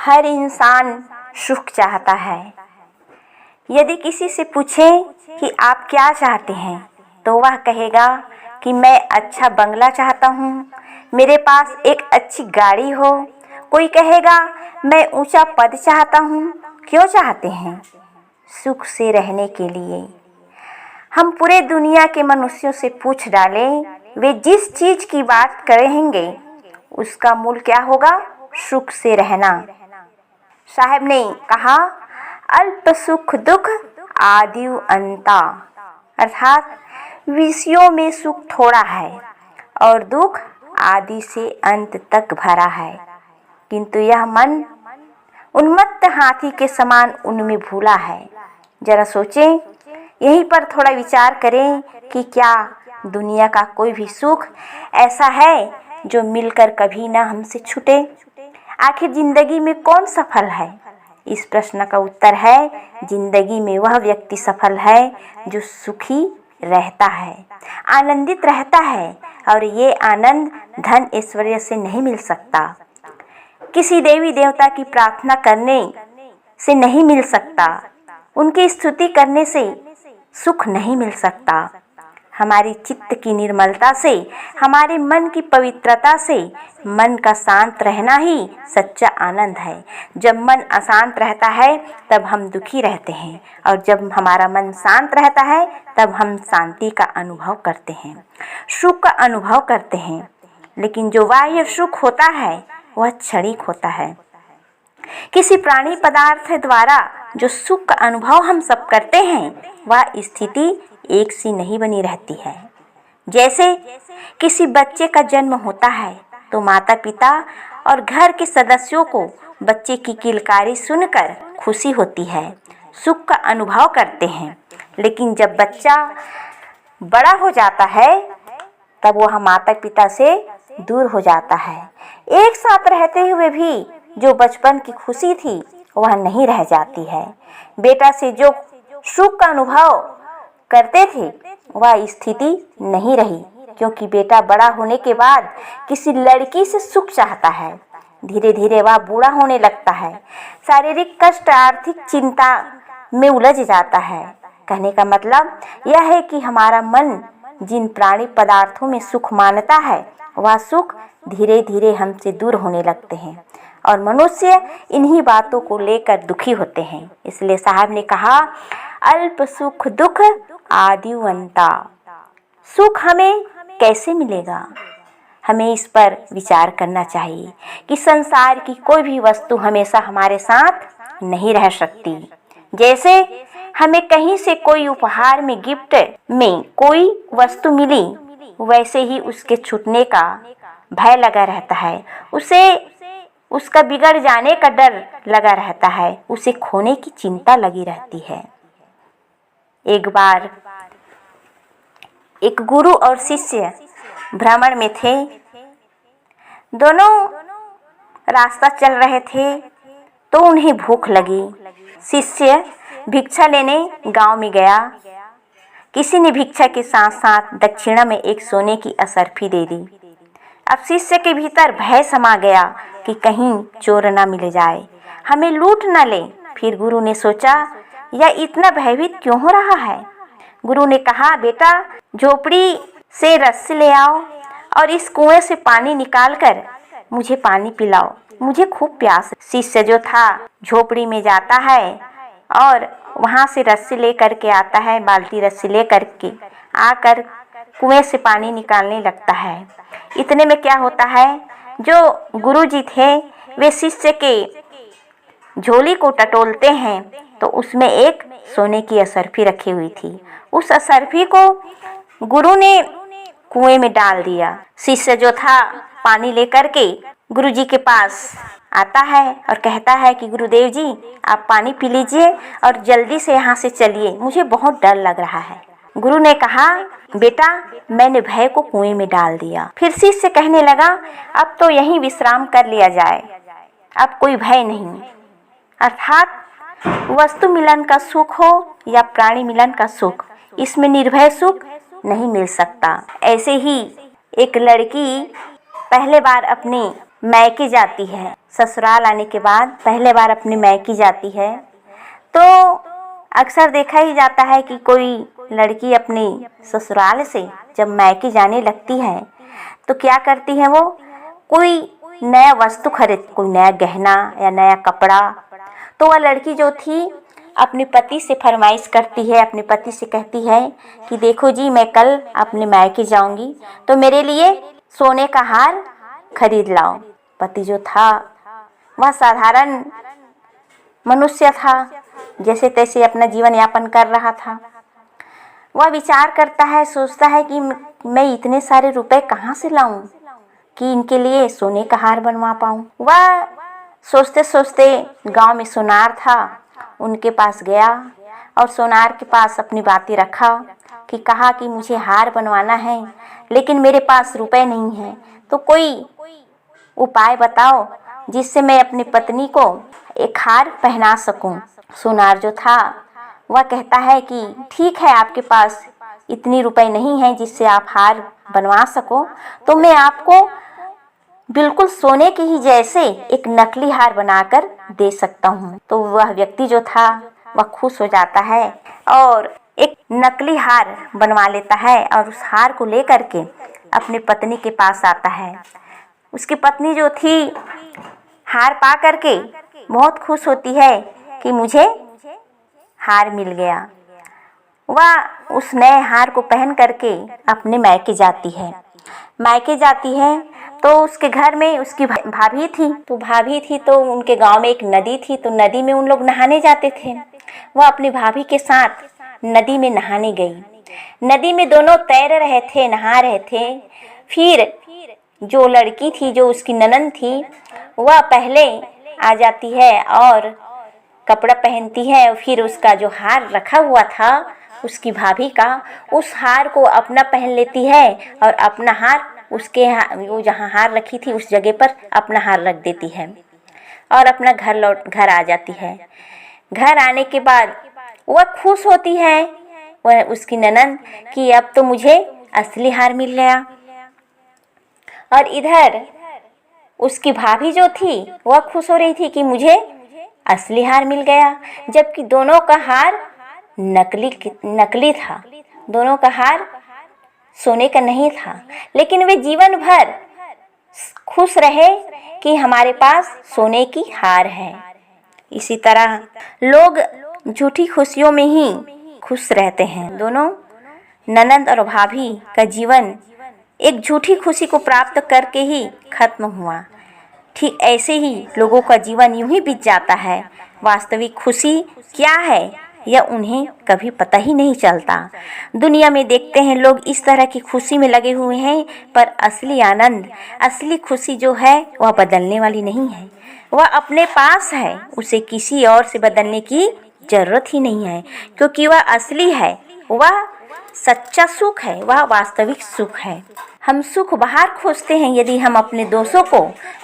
हर इंसान सुख चाहता है। यदि किसी से पूछें कि आप क्या चाहते हैं तो वह कहेगा कि मैं अच्छा बंगला चाहता हूँ, मेरे पास एक अच्छी गाड़ी हो। कोई कहेगा मैं ऊंचा पद चाहता हूँ। क्यों चाहते हैं? सुख से रहने के लिए। हम पूरे दुनिया के मनुष्यों से पूछ डालें, वे जिस चीज की बात करेंगे उसका मूल क्या होगा? सुख से रहना। साहब ने कहा, अल्प सुख दुख आदिउ अंता, अर्थात विषयों में सुख थोड़ा है और दुख आदि से अंत तक भरा है, किंतु यह मन उन्मत्त हाथी के समान उनमें भूला है। जरा सोचें, यहीं पर थोड़ा विचार करें कि क्या दुनिया का कोई भी सुख ऐसा है जो मिलकर कभी ना हमसे छूटे? आखिर जिंदगी में कौन सफल है? इस प्रश्न का उत्तर है, जिंदगी में वह व्यक्ति सफल है जो सुखी रहता है, आनंदित रहता है। और ये आनंद धन ऐश्वर्य से नहीं मिल सकता, किसी देवी देवता की प्रार्थना करने से नहीं मिल सकता, उनकी स्तुति करने से सुख नहीं मिल सकता। हमारी चित्त की निर्मलता से, हमारे मन की पवित्रता से, मन का शांत रहना ही सच्चा आनंद है। जब मन अशांत रहता है तब हम दुखी रहते हैं, और जब हमारा मन शांत रहता है तब हम शांति का अनुभव करते हैं, सुख का अनुभव करते हैं। लेकिन जो बाह्य सुख होता है वह क्षणिक होता है। किसी प्राणी पदार्थ द्वारा जो सुख का अनुभव हम सब करते हैं वह स्थिति एक सी नहीं बनी रहती है। जैसे किसी बच्चे का जन्म होता है तो माता पिता और घर के सदस्यों को बच्चे की किलकारी सुनकर खुशी होती है, सुख का अनुभव करते हैं। लेकिन जब बच्चा बड़ा हो जाता है तब वह माता पिता से दूर हो जाता है। एक साथ रहते हुए भी जो बचपन की खुशी थी वह नहीं रह जाती है। बेटा से जो सुख का अनुभव करते थे वह स्थिति नहीं रही, क्योंकि बेटा बड़ा होने के बाद किसी लड़की से सुख चाहता है। धीरे धीरे वह बूढ़ा होने लगता है, शारीरिक कष्ट, आर्थिक चिंता में उलझ जाता है। कहने का मतलब यह है कि हमारा मन जिन प्राणी पदार्थों में सुख मानता है वह सुख धीरे धीरे हमसे दूर होने लगते हैं, और मनुष्य इन्हीं बातों को लेकर दुखी होते हैं। इसलिए साहब ने कहा, अल्प सुख दुख आदिउ अंता। सुख हमें कैसे मिलेगा? हमें इस पर विचार करना चाहिए कि संसार की कोई भी वस्तु हमेशा हमारे साथ नहीं रह सकती। जैसे हमें कहीं से कोई उपहार में, गिफ्ट में कोई वस्तु मिली, वैसे ही उसके छूटने का भय लगा रहता है, उसे उसका बिगड़ जाने का डर लगा रहता है, उसे खोने की चिंता लगी रहती है। एक बार एक गुरु और शिष्य भ्रमण में थे। दोनों रास्ता चल रहे थे तो उन्हें भूख लगी। शिष्य भिक्षा लेने गांव में गया। किसी ने भिक्षा के साथ साथ दक्षिणा में एक सोने की असरफी दे दी। अब शिष्य के भीतर भय समा गया कि कहीं चोर न मिल जाए, हमें लूट न ले। फिर गुरु ने सोचा, यह इतना भयभीत क्यों हो रहा है? गुरु ने कहा, बेटा झोपड़ी से रस्सी ले आओ और इस कुएं से पानी निकाल कर मुझे पानी पिलाओ, मुझे खूब प्यास है। शिष्य जो था झोपड़ी में जाता है और वहाँ से रस्सी ले करके आता है, बाल्टी रस्सी ले करके आकर कुएं से पानी निकालने लगता है। इतने में क्या होता है, जो गुरुजी थे वे शिष्य के झोली को टटोलते हैं तो उसमें एक सोने की असरफी रखी हुई थी। उस असरफी को गुरु ने कुएं में डाल दिया। शिष्य जो था पानी लेकर के गुरुजी के पास आता है और कहता है कि गुरुदेव जी आप पानी पी लीजिए और जल्दी से यहाँ से चलिए, मुझे बहुत डर लग रहा है। गुरु ने कहा, बेटा मैंने भय को कुएं में डाल दिया। फिर शिष्य कहने लगा, अब तो यहीं विश्राम कर लिया जाए, अब कोई भय नहीं। अर्थात वस्तु मिलन का सुख हो या प्राणी मिलन का सुख, इसमें निर्भय सुख नहीं मिल सकता। ऐसे ही एक लड़की पहले बार अपने मैके जाती है, ससुराल आने के बाद पहले बार अपने मायके जाती है तो अक्सर देखा ही जाता है कि कोई लड़की अपने ससुराल से जब मायके जाने लगती है तो क्या करती है, वो कोई नया वस्तु खरीद, कोई नया गहना या नया कपड़ा। तो वह लड़की जो थी अपने पति से फरमाइश करती है, अपने पति से कहती है कि देखो जी, मैं कल अपने मायके जाऊंगी तो मेरे लिए सोने का हार खरीद लाओ। पति जो था वह साधारण मनुष्य था, जैसे तैसे अपना जीवन यापन कर रहा था। वह विचार करता है, सोचता है कि मैं इतने सारे रुपए कहाँ से लाऊं कि इनके लिए सोने का हार बनवा पाऊं। वह सोचते सोचते गांव में सोनार था, उनके पास गया और सोनार के पास अपनी बातें रखा कि कहा कि मुझे हार बनवाना है लेकिन मेरे पास रुपए नहीं हैं, तो कोई उपाय बताओ जिससे मैं अपनी पत्नी को एक हार पहना सकूं। सोनार जो था वह कहता है कि ठीक है, आपके पास इतनी रुपए नहीं हैं जिससे आप हार बनवा सको, तो मैं आपको बिल्कुल सोने के ही जैसे एक नकली हार बनाकर दे सकता हूँ। तो वह व्यक्ति जो था वह खुश हो जाता है और एक नकली हार बनवा लेता है और उस हार को लेकर के अपनी पत्नी के पास आता है। उसकी पत्नी जो थी हार पा करके बहुत खुश होती है कि मुझे हार मिल गया। वह उस नए हार को पहन करके अपने मायके जाती है। मायके जाती है तो उसके घर में उसकी भाभी थी तो उनके गांव में एक नदी थी, तो नदी में उन लोग नहाने जाते थे। वह अपनी भाभी के साथ नदी में नहाने गई। नदी में दोनों तैर रहे थे, नहा रहे थे। फिर जो लड़की थी, जो उसकी ननद थी, वह पहले आ जाती है और कपड़ा पहनती है और फिर उसका जो हार रखा हुआ था उसकी भाभी का, उस हार को अपना पहन लेती है और अपना हार उसके वो जहाँ हार रखी थी उस जगह पर अपना हार रख देती है और अपना घर आ जाती है। घर आने के बाद वह खुश होती है, वह उसकी ननद, कि अब तो मुझे असली हार मिल गया। और इधर उसकी भाभी जो थी वह खुश हो रही थी कि मुझे असली हार मिल गया, जबकि दोनों का हार नकली था, दोनों का हार सोने का नहीं था। लेकिन वे जीवन भर खुश रहे कि हमारे पास सोने की हार है। इसी तरह लोग झूठी खुशियों में ही खुश रहते हैं। दोनों ननद और भाभी का जीवन एक झूठी खुशी को प्राप्त करके ही खत्म हुआ। ठीक ऐसे ही लोगों का जीवन यूं ही बीत जाता है। वास्तविक खुशी क्या है यह उन्हें कभी पता ही नहीं चलता। दुनिया में देखते हैं लोग इस तरह की खुशी में लगे हुए हैं, पर असली आनंद, असली खुशी जो है वह बदलने वाली नहीं है, वह अपने पास है। उसे किसी और से बदलने की जरूरत ही नहीं है, क्योंकि वह असली है, वह सच्चा सुख है, वह वास्तविक सुख है। हम सुख बाहर खोजते हैं। यदि हम अपने दोषों को,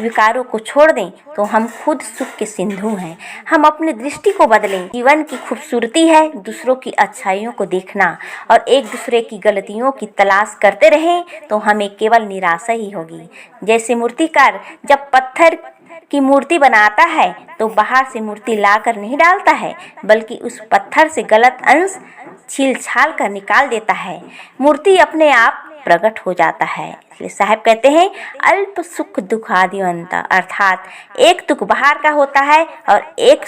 विकारों को छोड़ दें तो हम खुद सुख के सिंधु हैं। हम अपनी दृष्टि को बदलें। जीवन की खूबसूरती है दूसरों की अच्छाइयों को देखना, और एक दूसरे की गलतियों की तलाश करते रहें तो हमें केवल निराशा ही होगी। जैसे मूर्तिकार जब पत्थर की मूर्ति बनाता है तो बाहर से मूर्ति लाकर नहीं डालता है, बल्कि उस पत्थर से गलत अंश छील छाल कर निकाल देता है। मूर्ति अपने आप प्रकट हो जाता है। इसलिए साहब कहते हैं, अल्प सुख दुख आदि अंत, अर्थात एक दुख बाहर का होता है और एक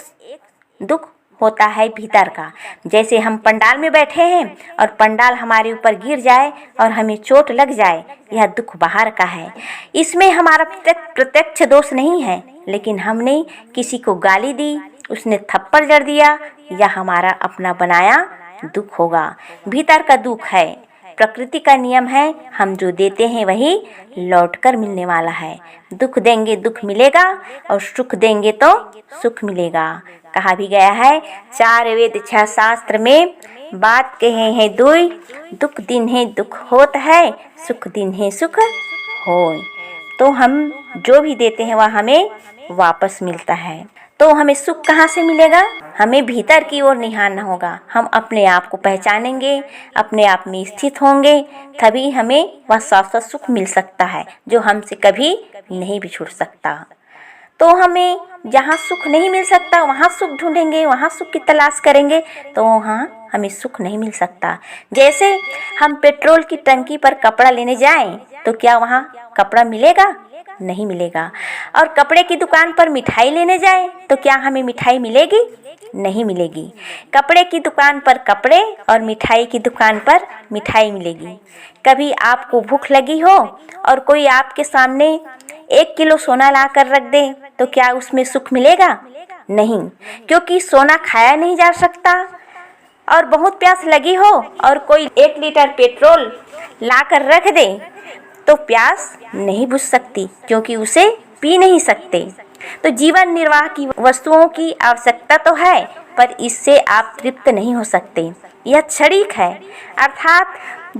दुख होता है भीतर का। जैसे हम पंडाल में बैठे हैं और पंडाल हमारे ऊपर गिर जाए और हमें चोट लग जाए, यह दुख बाहर का है। इसमें हमारा प्रत्यक्ष दोष नहीं है, लेकिन हमने किसी को गाली दी, उसने थप्पड़ जड़ दिया, यह हमारा अपना बनाया दुख होगा। भीतर का दुख है। प्रकृति का नियम है, हम जो देते हैं वही लौटकर मिलने वाला है। दुख देंगे दुख मिलेगा और सुख देंगे तो सुख मिलेगा। कहा भी गया है, 4 वेद 6 शास्त्र में बात कहे हैं दुई, दुख दिन है दुख होत है, सुख दिन है सुख होय। तो हम जो भी देते हैं वह हमें वापस मिलता है। तो हमें सुख कहाँ से मिलेगा? हमें भीतर की ओर निहारना होगा। हम अपने आप को पहचानेंगे, अपने आप में स्थित होंगे, तभी हमें वह शाश्वत सुख मिल सकता है जो हमसे कभी नहीं भी छूट सकता। तो हमें जहाँ सुख नहीं मिल सकता वहाँ सुख ढूंढेंगे, वहाँ सुख की तलाश करेंगे तो वहाँ हमें सुख नहीं मिल सकता। जैसे हम पेट्रोल की टंकी पर कपड़ा लेने जाएं तो क्या वहाँ कपड़ा मिलेगा? नहीं मिलेगा। और कपड़े की दुकान पर मिठाई लेने जाएं तो क्या हमें मिठाई मिलेगी? नहीं मिलेगी। कपड़े की दुकान पर कपड़े और मिठाई की दुकान पर मिठाई मिलेगी। कभी आपको भूख लगी हो और कोई आपके सामने 1 किलो सोना ला कर रख दे तो क्या उसमें सुख मिलेगा? नहीं, क्योंकि सोना खाया नहीं जा सकता। और बहुत प्यास लगी हो और कोई 1 लीटर पेट्रोल ला कर रख दे तो प्यास नहीं बुझ सकती, क्योंकि उसे पी नहीं सकते। तो जीवन निर्वाह की वस्तुओं की आवश्यकता तो है, पर इससे आप तृप्त नहीं हो सकते। यह क्षणिक है, अर्थात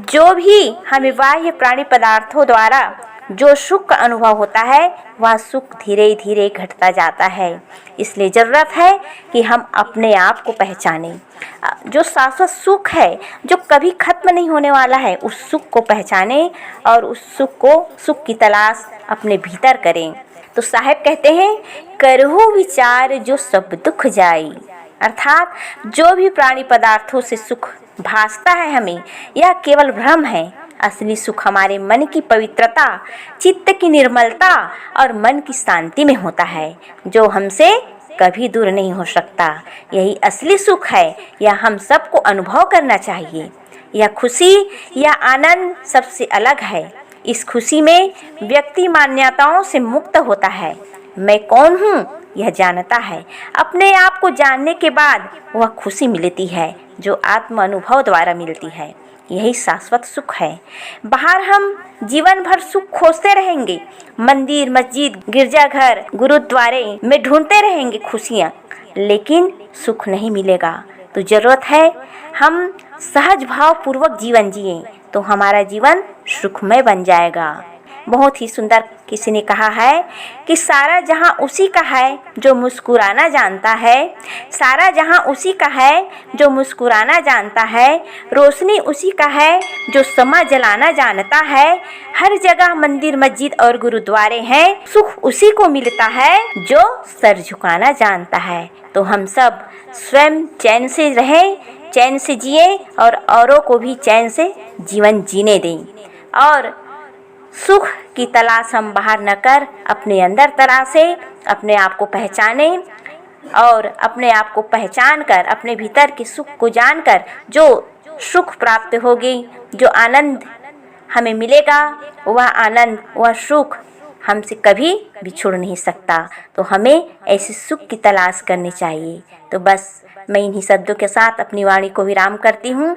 जो भी हमें बाह्य प्राणी पदार्थों द्वारा जो सुख का अनुभव होता है वह सुख धीरे धीरे घटता जाता है। इसलिए ज़रूरत है कि हम अपने आप को पहचानें। जो शाश्वत सुख है, जो कभी खत्म नहीं होने वाला है, उस सुख को पहचानें और उस सुख की तलाश अपने भीतर करें। तो साहब कहते हैं, करहु विचार जो सब दुख जाई। अर्थात जो भी प्राणी पदार्थों से सुख भासता है हमें, यह केवल भ्रम है। असली सुख हमारे मन की पवित्रता, चित्त की निर्मलता और मन की शांति में होता है, जो हमसे कभी दूर नहीं हो सकता। यही असली सुख है, यह हम सबको अनुभव करना चाहिए। यह खुशी, यह आनंद सबसे अलग है। इस खुशी में व्यक्ति मान्यताओं से मुक्त होता है। मैं कौन हूँ यह जानता है। अपने आप को जानने के बाद वह खुशी मिलती है जो आत्म अनुभव द्वारा मिलती है। यही शाश्वत सुख है। बाहर हम जीवन भर सुख खोजते रहेंगे, मंदिर, मस्जिद, गिरजाघर, गुरुद्वारे में ढूंढते रहेंगे खुशियाँ, लेकिन सुख नहीं मिलेगा। तो जरूरत है हम सहज भाव पूर्वक जीवन जिएं, तो हमारा जीवन सुखमय बन जाएगा। बहुत ही सुंदर किसी ने कहा है कि सारा जहां उसी का है जो मुस्कुराना जानता है। सारा जहां उसी का है जो मुस्कुराना जानता है। रोशनी उसी का है जो समा जलाना जानता है। हर जगह मंदिर, मस्जिद और गुरुद्वारे हैं। सुख उसी को मिलता है जो सर झुकाना जानता है। तो हम सब स्वयं चैन से रहें, चैन से जिए और औरों को भी चैन से जीवन जीने दें। और सुख की तलाश हम बाहर न कर अपने अंदर तलाशें, अपने आप को पहचानें और अपने आप को पहचान कर अपने भीतर के सुख को जानकर जो सुख प्राप्त होगी, जो आनंद हमें मिलेगा, वह आनंद, वह सुख हमसे कभी भी छुड़ नहीं सकता। तो हमें ऐसे सुख की तलाश करनी चाहिए। तो बस मैं इन्हीं शब्दों के साथ अपनी वाणी को विराम करती हूँ।